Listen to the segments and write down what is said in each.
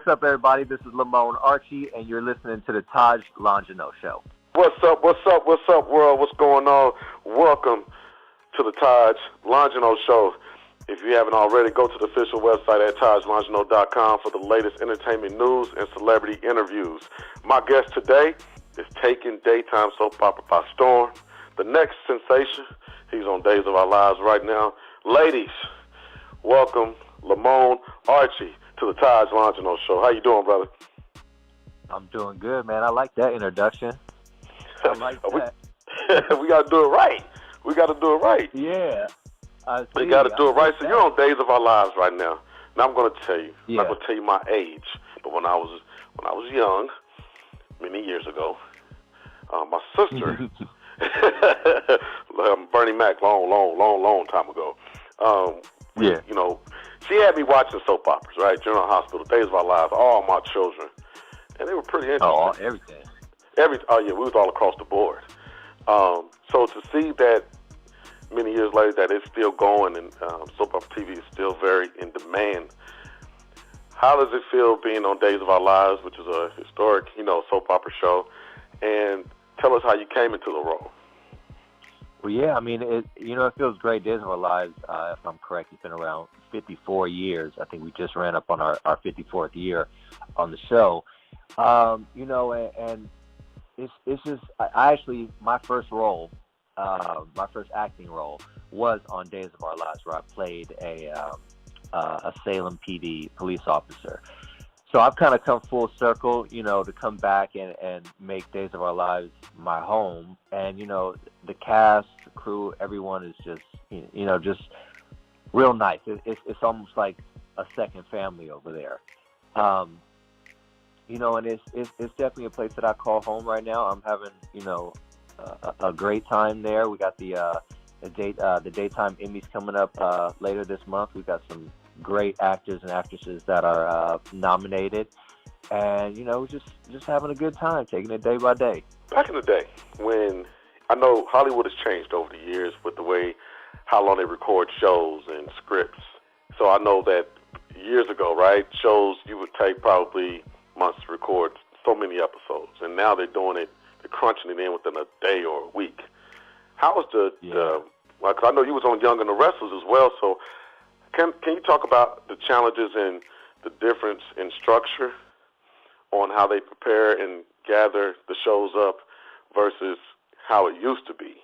What's up, everybody? This is Lamon Archey, and you're listening to the Longino Show. What's up, world? What's going on? Welcome to the Longino Show. If you haven't already, go to the official website at TajLongino.com for the latest entertainment news and celebrity interviews. My guest today is taking daytime soap opera by storm. The next sensation, he's on Days of Our Lives right now. Ladies, welcome Lamon Archey to the Longino Show. How you doing, brother? I'm doing good, man. I like that introduction. I like that. We got to do it right. Yeah. We got to do it right. So you're on Days of Our Lives right now. Now I'm going to tell you. Yeah. I'm not going to tell you my age, but when I was young, many years ago, my sister, Bernie Mac, long time ago. Yeah. You know, she had me watching soap operas, right? General Hospital, Days of Our Lives, All My Children, and they were pretty interesting. Oh, everything. Oh yeah, we was all across the board. So to see that many years later that it's still going and soap opera TV is still very in demand, how does it feel being on Days of Our Lives, which is a historic, soap opera show? And tell us how you came into the role. Well, yeah, I mean, it feels great. Days of Our Lives, if I'm correct, it's been around 54 years. I think we just ran up on our 54th year on the show. And it's just, I actually, my first acting role was on Days of Our Lives, where I played a Salem PD police officer. So I've kind of come full circle, to come back and make Days of Our Lives my home. And, the cast, the crew, everyone is just, just real nice. It's almost like a second family over there. And it's definitely a place that I call home right now. I'm having, a great time there. We got the daytime Emmys coming up later this month. We've got some great actors and actresses that are nominated, and just having a good time, taking it day by day. Back in the day, when I know Hollywood has changed over the years with the way how long they record shows and scripts. So I know that years ago, right, shows you would take probably months to record so many episodes, and now they're crunching it in within a day or a week. How was because I know you was on Young and the Restless as well, so can you talk about the challenges and the difference in structure on how they prepare and gather the shows up versus how it used to be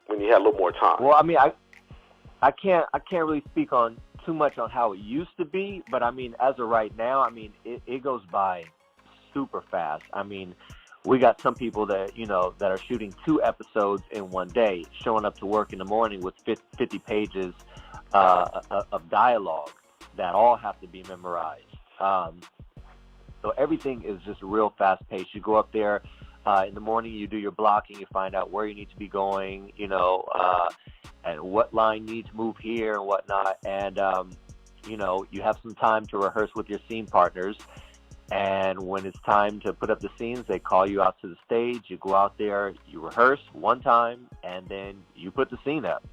when you had a little more time? Well, I mean, I can't really speak on too much on how it used to be, but I mean, as of right now, I mean, it goes by super fast. I mean, we got some people that, that are shooting 2 episodes in one day, showing up to work in the morning with 50 pages of dialogue that all have to be memorized. So everything is just real fast paced. You go up there in the morning, you do your blocking, you find out where you need to be going, and what line needs to move here and whatnot. And, you have some time to rehearse with your scene partners. And when it's time to put up the scenes, they call you out to the stage. You go out there, you rehearse one time, and then you put the scene up.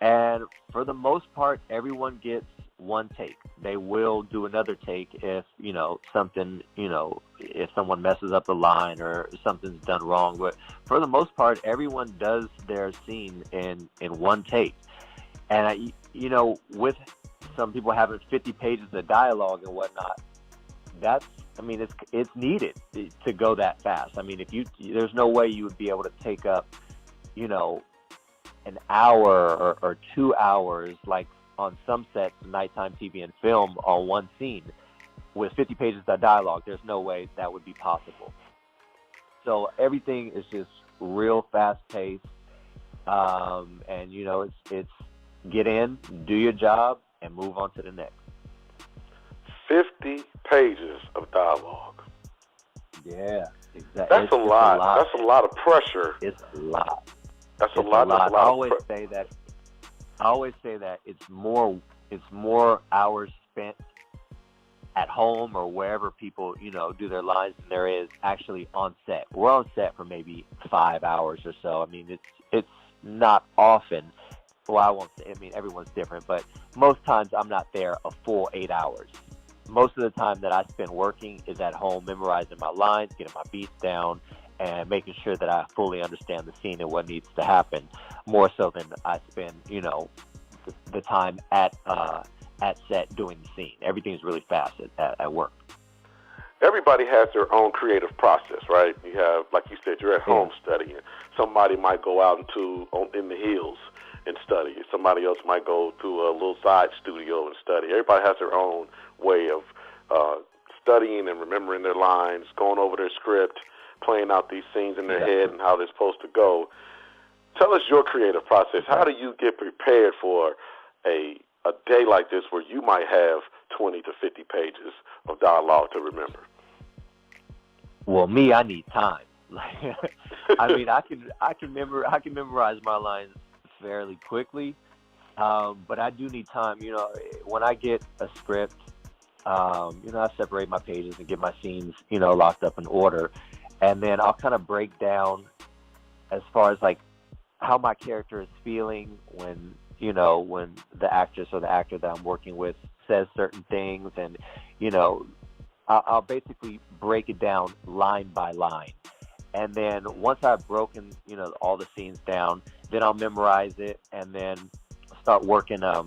And for the most part, everyone gets one take. They will do another take if, something, if someone messes up the line or something's done wrong. But for the most part, everyone does their scene in one take. And, with some people having 50 pages of dialogue and whatnot, it's needed to go that fast. I mean, there's no way you would be able to take up, an hour or 2 hours, like on some sets, nighttime TV and film, on one scene with 50 pages of dialogue. There's no way that would be possible. So everything is just real fast paced. And, it's get in, do your job, and move on to the next. 50 pages of dialogue. Yeah, exactly. That's a lot. That's a lot of pressure. It's a lot. That's a lot. I always say that it's more hours spent at home or wherever people, do their lines than there is actually on set. We're on set for maybe 5 hours or so. I mean, it's not often. Well, I won't say, everyone's different, but most times I'm not there a full 8 hours. most of the time that I spend working is at home, memorizing my lines, getting my beats down, and making sure that I fully understand the scene and what needs to happen, more so than I spend, the time at set doing the scene. Everything's really fast at work. Everybody has their own creative process, right? You have, like you said, you're at home studying. Somebody might go out in the hills and study. Somebody else might go to a little side studio and study. Everybody has their own way of studying and remembering their lines, going over their script, playing out these scenes in their head and how they're supposed to go. Tell us your creative process. How do you get prepared for a day like this where you might have 20 to 50 pages of dialogue to remember? Well, me, I need time. I mean, I can memorize my lines fairly quickly, but I do need time. When I get a script, I separate my pages and get my scenes, locked up in order, and then I'll kind of break down as far as like how my character is feeling when the actress or the actor that I'm working with says certain things, and I'll basically break it down line by line. And then once I've broken, all the scenes down, then I'll memorize it and then start working. I'll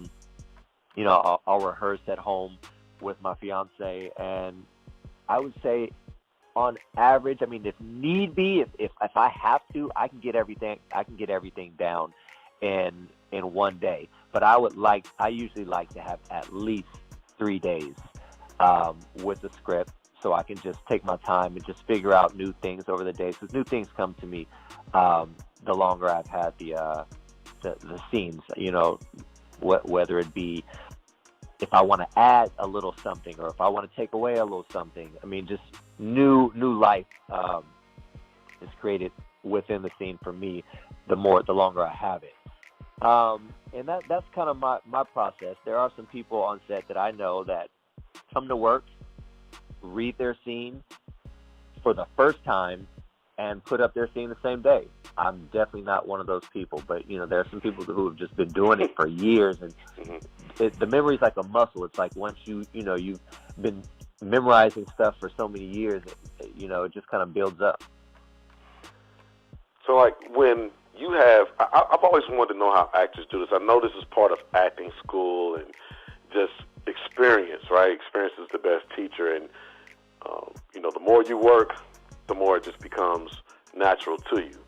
rehearse at home with my fiance, and I would say on average, I mean, if need be, if I have to, I can get everything down in one day. But I usually like to have at least 3 days with the script, so I can just take my time and just figure out new things over the days. Because new things come to me the longer I've had the scenes. Whether it be if I want to add a little something or if I want to take away a little something. I mean, just new life is created within the scene for me. The longer I have it. And that's kind of my process. There are some people on set that I know that come to work, read their scene for the first time, and put up their scene the same day. I'm definitely not one of those people, but there are some people who have just been doing it for years, and the memory is like a muscle. It's like once you've been memorizing stuff for so many years, it just kind of builds up. So like when you have, I've always wanted to know how actors do this. I know this is part of acting school and just experience, right? Experience is the best teacher, and the more you work, the more it just becomes natural to you.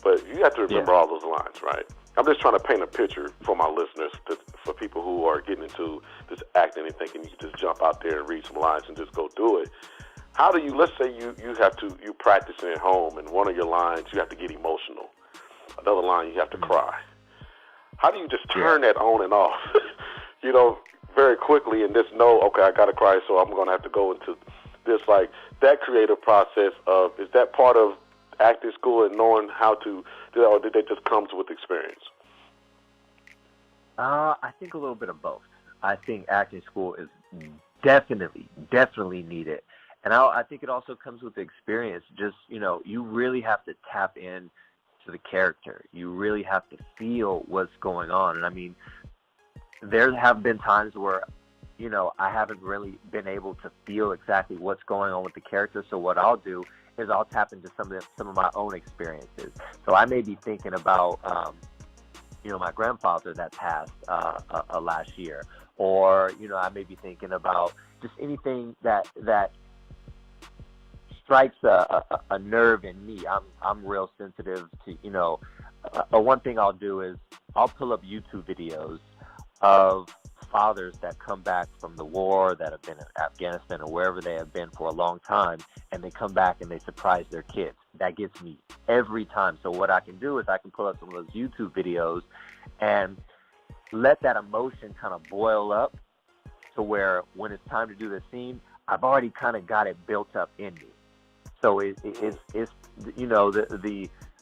But you have to remember all those lines, right? I'm just trying to paint a picture for my listeners, for people who are getting into this acting and thinking you can just jump out there and read some lines and just go do it. How do you, let's say you practicing at home, and one of your lines you have to get emotional. Another line you have to cry. How do you just turn that on and off, very quickly, and just know, okay, I got to cry, so I'm going to have to go into this, like that creative process of, is that part of acting school and knowing how to do that, or did that just comes with experience? I think a little bit of both. I think acting school is definitely needed. And I think it also comes with experience. Just, you really have to tap in to the character. You really have to feel what's going on. And I mean, there have been times where, I haven't really been able to feel exactly what's going on with the character. So what I'll do is I'll tap into some of my own experiences. So I may be thinking about, my grandfather that passed last year, or I may be thinking about just anything that strikes a nerve in me. I'm real sensitive to, one thing I'll do is I'll pull up YouTube videos of fathers that come back from the war, that have been in Afghanistan or wherever they have been for a long time, and they come back and they surprise their kids. That gets me every time. So what I can do is I can pull up some of those YouTube videos and let that emotion kind of boil up to where when it's time to do the scene, I've already kind of got it built up in me. So it's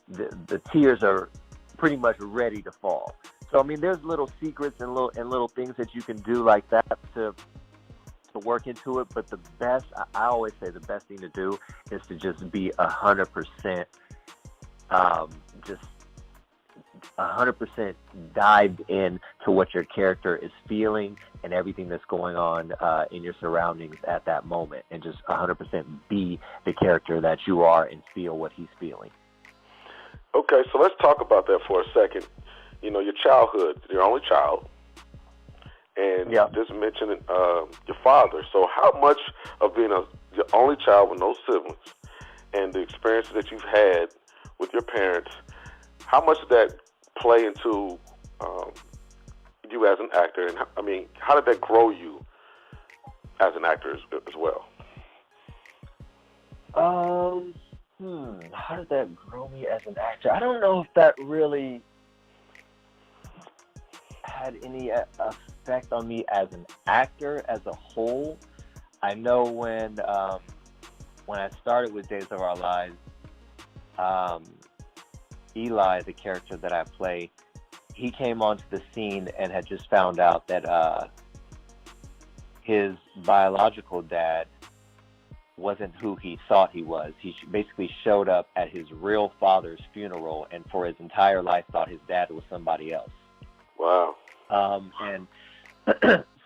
the tears are pretty much ready to fall. So I mean, there's little secrets and little things that you can do like that to work into it. But the best, I always say, the best thing to do is to just be 100%, just 100% dived in to what your character is feeling and everything that's going on in your surroundings at that moment, and just 100% be the character that you are and feel what he's feeling. Okay, so let's talk about that for a second. You know, your childhood, your only child, and you just mentioned your father. So how much of being your only child with no siblings and the experiences that you've had with your parents, how much did that play into you as an actor? And I mean, how did that grow you as an actor as well? How did that grow me as an actor? I don't know if that really had any effect on me as an actor as a whole. I know when I started with Days of Our Lives, Eli, the character that I play, he came onto the scene and had just found out that his biological dad wasn't who he thought he was. He basically showed up at his real father's funeral, and for his entire life thought his dad was somebody else. Wow. And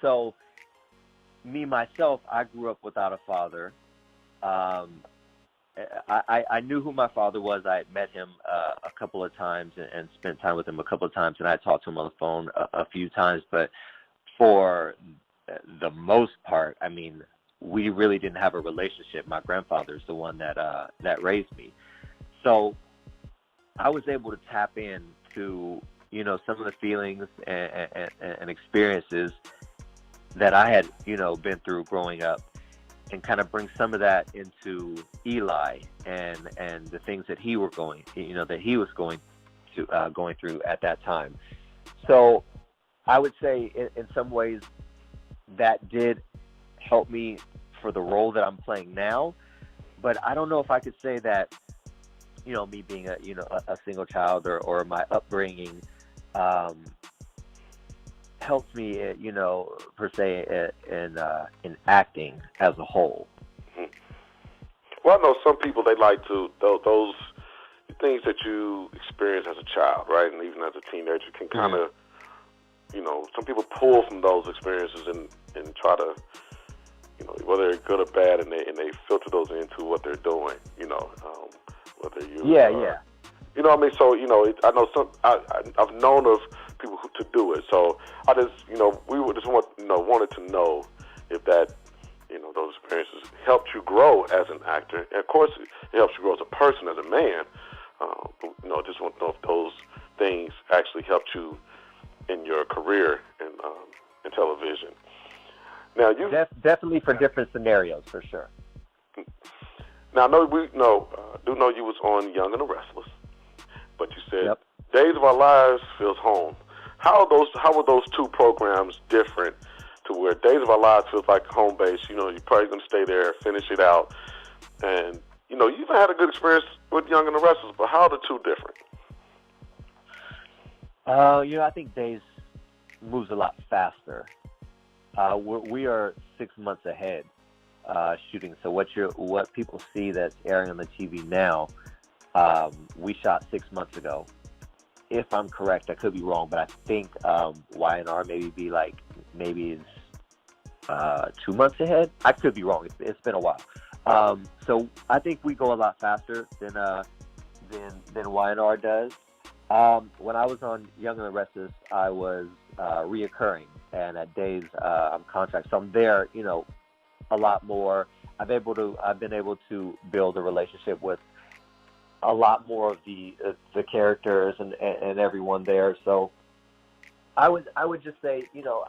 so, me, myself, I grew up without a father. I knew who my father was. I had met him a couple of times and spent time with him a couple of times, and I talked to him on the phone a few times. But for the most part, I mean, we really didn't have a relationship. My grandfather's the one that raised me. So I was able to tap into, you know, some of the feelings and experiences that I had, you know, been through growing up, and kind of bring some of that into Eli and the things that he was going through at that time. So I would say in some ways that did help me for the role that I'm playing now, but I don't know if I could say that, you know, me being a single child or my upbringing helped me, you know, per se in acting as a whole. Well, I know some people, they like to, those things that you experience as a child, right, and even as a teenager can kind of, you know, some people pull from those experiences and try to, you know, whether they're good or bad, and they filter those into what they're doing, you know, whether you... You know what I mean? So, you know, I know I've known of people to do it. So I just, you know, wanted to know if that, you know, those experiences helped you grow as an actor. And of course, it helps you grow as a person, as a man. But, you know, just want to know if those things actually helped you in your career in television. Now, you definitely for different scenarios, for sure. Now, I know do know you was on Young and the Restless. But you said Days of Our Lives feels home. How were those two programs different to where Days of Our Lives feels like home base? You know, you're probably going to stay there, finish it out. And, you know, you've had a good experience with Young and the Restless, but how are the two different? You know, I think Days moves a lot faster. We are 6 months ahead shooting. So what people see that's airing on the TV now, we shot 6 months ago. If I'm correct, I could be wrong, but I think Y&R maybe is 2 months ahead. I could be wrong. It's been a while. So I think we go a lot faster than Y&R does. When I was on Young and the Restless, I was reoccurring, and at Days I'm contract. So I'm there, you know, a lot more. I've been able to build a relationship with a lot more of the characters and everyone there. So I would just say, you know,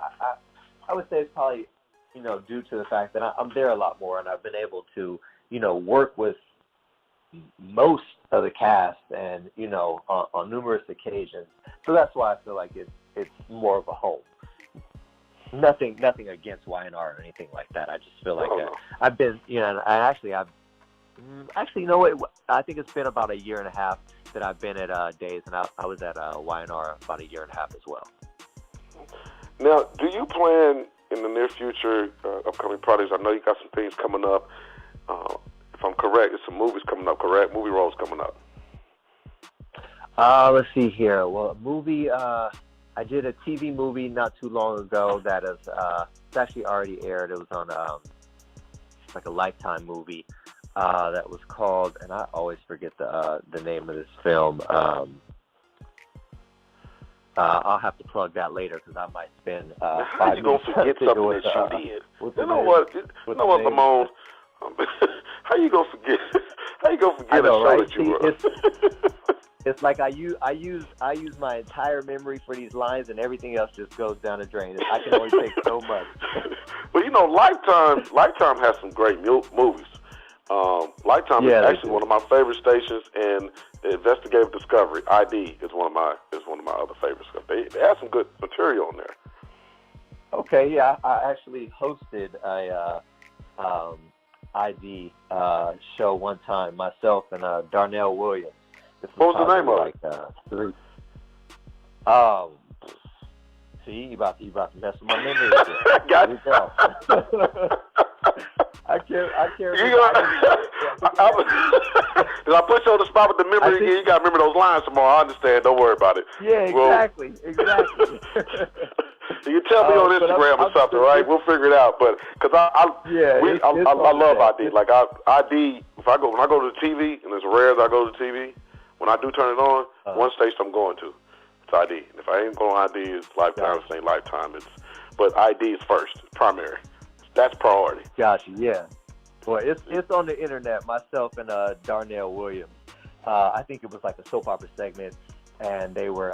I would say it's probably, you know, due to the fact that I'm there a lot more, and I've been able to, you know, work with most of the cast, and, you know, on numerous occasions. So that's why I feel like it's more of a home. Nothing against Y&R or anything like that. I just feel like I've been, you know, actually, you know what? I think it's been about a year and a half that I've been at Days, and I was at Y&R about a year and a half as well. Now, do you plan in the near future upcoming projects? I know you got some things coming up. If I'm correct, there's some movies coming up, correct? Movie roles coming up. Let's see here. Well, a movie, I did a TV movie not too long ago that is it's actually already aired. It was on like a Lifetime movie that was called, and I always forget the name of this film. I'll have to plug that later because I might spend 5 How you gonna forget something that you did? You know what, Lamon? How you gonna forget? How you gonna forget a show right? that you wrote? It's like I use my entire memory for these lines, and everything else just goes down the drain. I can only take so much. Well, you know, Lifetime has some great movies. Lifetime is actually one of my favorite stations, and Investigative Discovery (ID) is one of my other favorites. They have some good material on there. Okay, yeah, I actually hosted a ID show one time, myself and Darnell Williams. What was the name of it? See, you about to mess with my memory again. Got Here we go. I can't remember. Did I put you on the spot with the memory again? You got to remember those lines tomorrow. I understand. Don't worry about it. Yeah, exactly. Exactly. You can tell me on Instagram or something, right? We'll figure it out. But because I love ID. Like ID. When I go to the TV, and as rare as I go to the TV, when I do turn it on, one station I'm going to, it's ID. And if I ain't going ID, it's Lifetime. It's ain't Lifetime. But ID is first, primary. That's priority. Gotcha. Yeah. Well, it's on the internet. Myself and Darnell Williams. I think it was like a soap opera segment, and they were.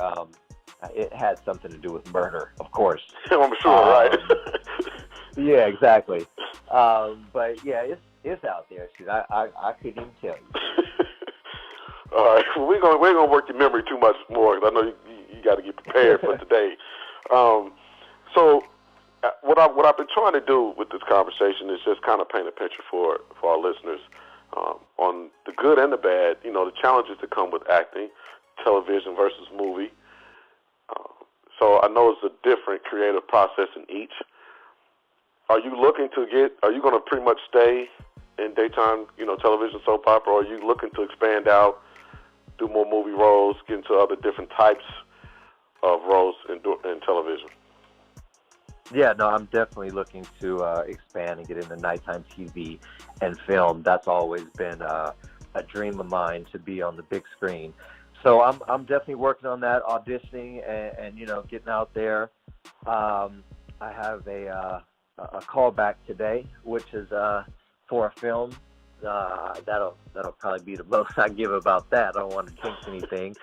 It had something to do with murder, of course. I'm sure, right? Yeah, exactly. But yeah, it's out there. Shoot, I couldn't even tell you. All right, well, we're gonna work your memory too much more because I know you got to get prepared for today. So what I've been trying to do with this conversation is just kind of paint a picture for our listeners on the good and the bad. You know, the challenges that come with acting, television versus movie. So I know it's a different creative process in each. Are you going to pretty much stay in daytime, television soap opera, or are you looking to expand out, do more movie roles, get into other different types of roles in television? Yeah, no, I'm definitely looking to expand and get into nighttime TV and film. That's always been a dream of mine, to be on the big screen. So I'm definitely working on that, auditioning and getting out there. I have a callback today, which is for a film. That'll probably be the most I give about that. I don't want to jinx anything.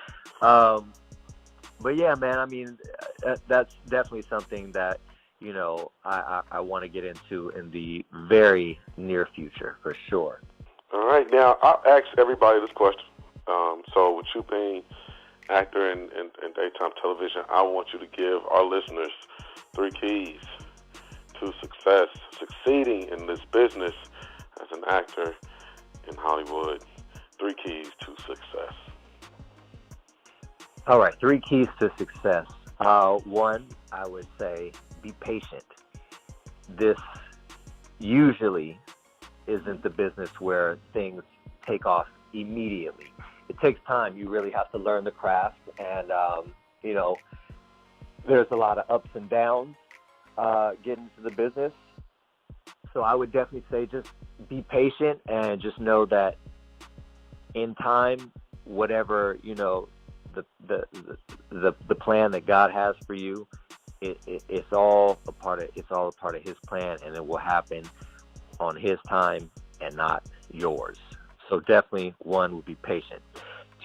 But yeah, man, I mean, that's definitely something that I want to get into in the very near future, for sure. All right, now I'll ask everybody this question. So with you being actor in daytime television, I want you to give our listeners 3 keys to success, succeeding in this business as an actor in Hollywood. 3 keys to success. All right, 3 keys to success. One, I would say, be patient. This usually isn't the business where things take off immediately. It takes time. You really have to learn the craft, and there's a lot of ups and downs getting into the business. So I would definitely say just be patient and just know that in time, whatever the plan that God has for you, it's all a part of His plan, and it will happen on His time and not yours. So definitely, 1 would be patient.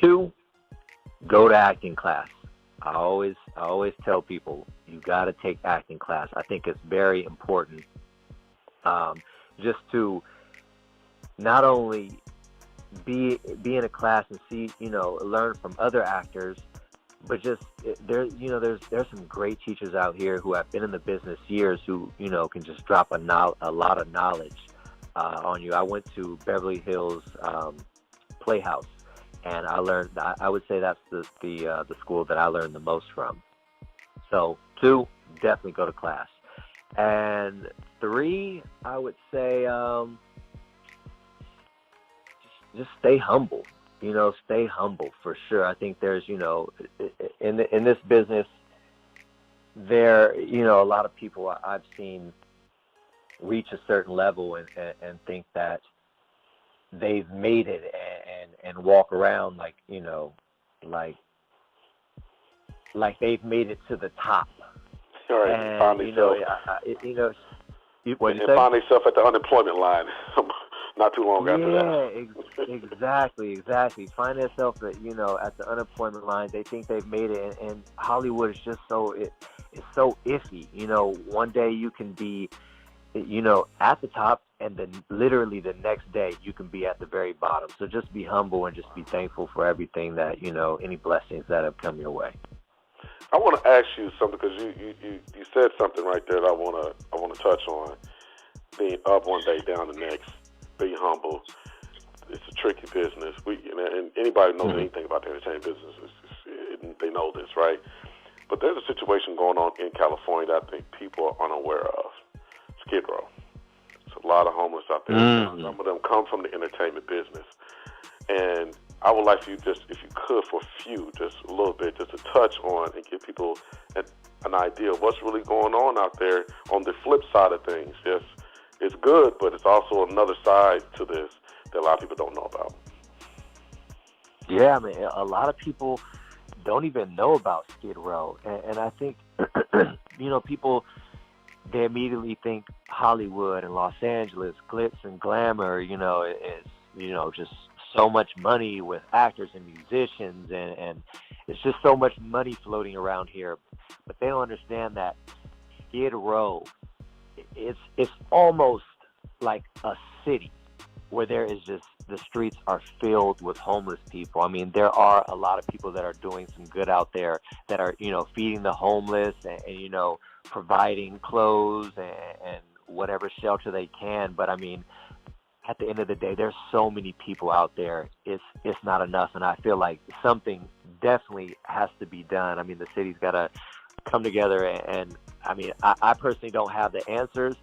2, go to acting class. I always tell people you got to take acting class. I think it's very important, just to not only be in a class and see, learn from other actors, but just there's some great teachers out here who have been in the business years who can just drop a lot of knowledge on you. I went to Beverly Hills Playhouse, and I learned. I would say that's the school that I learned the most from. So 2, definitely go to class, and 3, I would say just stay humble. Stay humble for sure. I think there's in this business, there, a lot of people I've seen reach a certain level and think that they've made it and walk around like, like they've made it to the top. All right, and find what you and say? find themselves at the unemployment line not too long after that. Exactly. Find themselves at the unemployment line. They think they've made it, and Hollywood is just it's so iffy. One day you can be at the top, and then literally the next day you can be at the very bottom. So just be humble and just be thankful for everything that any blessings that have come your way. I want to ask you something, because you said something right there that I want to touch on. Being up one day, down the next. Be humble. It's a tricky business. And anybody who knows anything about the entertainment business, they know this, right? But there's a situation going on in California that I think people are unaware of. Skid Row. There's a lot of homeless out there. Some of them come from the entertainment business. And I would like for you, just if you could, for just a little bit, just to touch on and give people an idea of what's really going on out there on the flip side of things. Yes, it's good, but it's also another side to this that a lot of people don't know about. Yeah, I mean, a lot of people don't even know about Skid Row. And I think, people, they immediately think Hollywood and Los Angeles, glitz and glamour, is, just so much money with actors and musicians, and it's just so much money floating around here. But they don't understand that Skid Row, it's almost like a city where there is just, the streets are filled with homeless people. I mean, there are a lot of people that are doing some good out there, that are, feeding the homeless and providing clothes and whatever shelter they can. But I mean, at the end of the day, there's so many people out there. It's not enough, and I feel like something definitely has to be done. I mean, the city's got to come together, and I mean, I personally don't have the answers.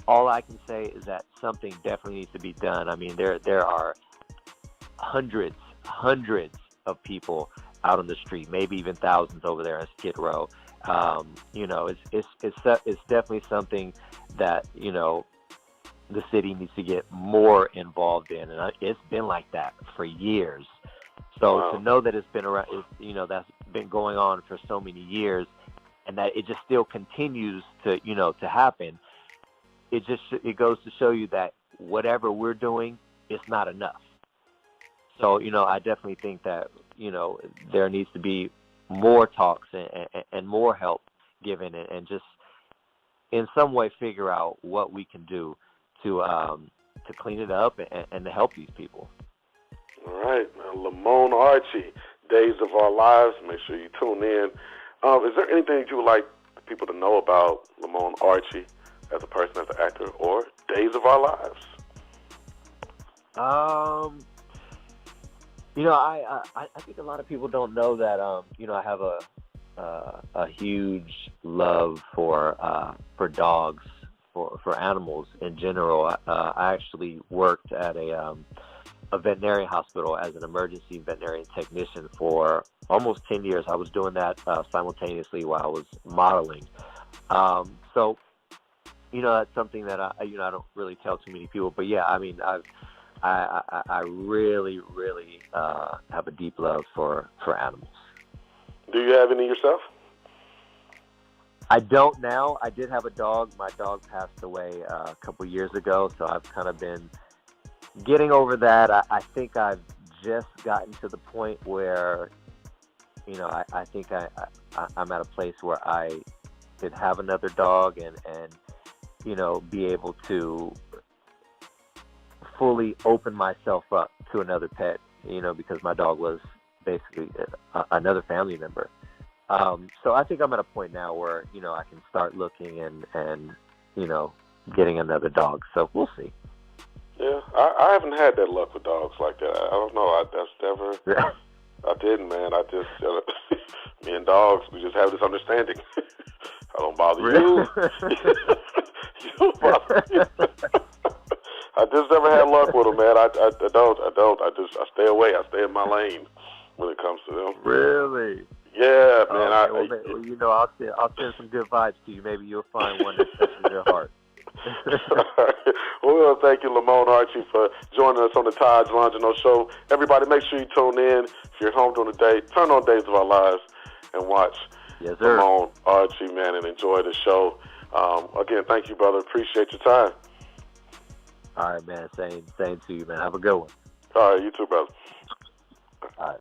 All I can say is that something definitely needs to be done. I mean, there are hundreds of people out on the street, maybe even thousands over there in Skid Row. It's definitely something that the city needs to get more involved in, and it's been like that for years. So Wow. To know that it's been around, that's been going on for so many years, and that it just still continues to happen. It goes to show you that whatever we're doing, it's not enough. So I definitely think that there needs to be more talks and more help given, and just in some way figure out what we can do to clean it up and to help these people. All right. Now, Lamon Archey, Days of Our Lives. Make sure you tune in. Is there anything that you would like people to know about Lamon Archey as a person, as an actor, or Days of Our Lives? I think a lot of people don't know that I have a huge love for dogs, for animals in general. I actually worked at a veterinary hospital as an emergency veterinarian technician for almost 10 years. I was doing that simultaneously while I was modeling. So that's something that I don't really tell too many people. But yeah, I mean, I really have a deep love for animals. Do you have any yourself? I don't now. I did have a dog. My dog passed away a couple years ago, so I've kind of been getting over that. I think I've just gotten to the point where, I think I'm at a place where I could have another dog and be able to fully open myself up to another pet, because my dog was basically another family member. So I think I'm at a point now where, I can start looking and getting another dog. So we'll see. Yeah, I haven't had that luck with dogs like that. I don't know. I didn't, man. I just, me and dogs, we just have this understanding. I don't bother you. You don't bother me. I just never had luck with them, man. I don't. I stay away. I stay in my lane when it comes to them. Really? Yeah, man. Okay, well, you know, I'll send some good vibes to you. Maybe you'll find one that touches your heart. Well, we want to thank you, Lamon Archey, for joining us on the Taj Longino Show. Everybody, make sure you tune in. If you're at home during the day, turn on Days of Our Lives and watch Lamon Archey, man, and enjoy the show. Again, thank you, brother. Appreciate your time. All right, man. Same to you, man. Have a good one. All right, you too, brother. All right.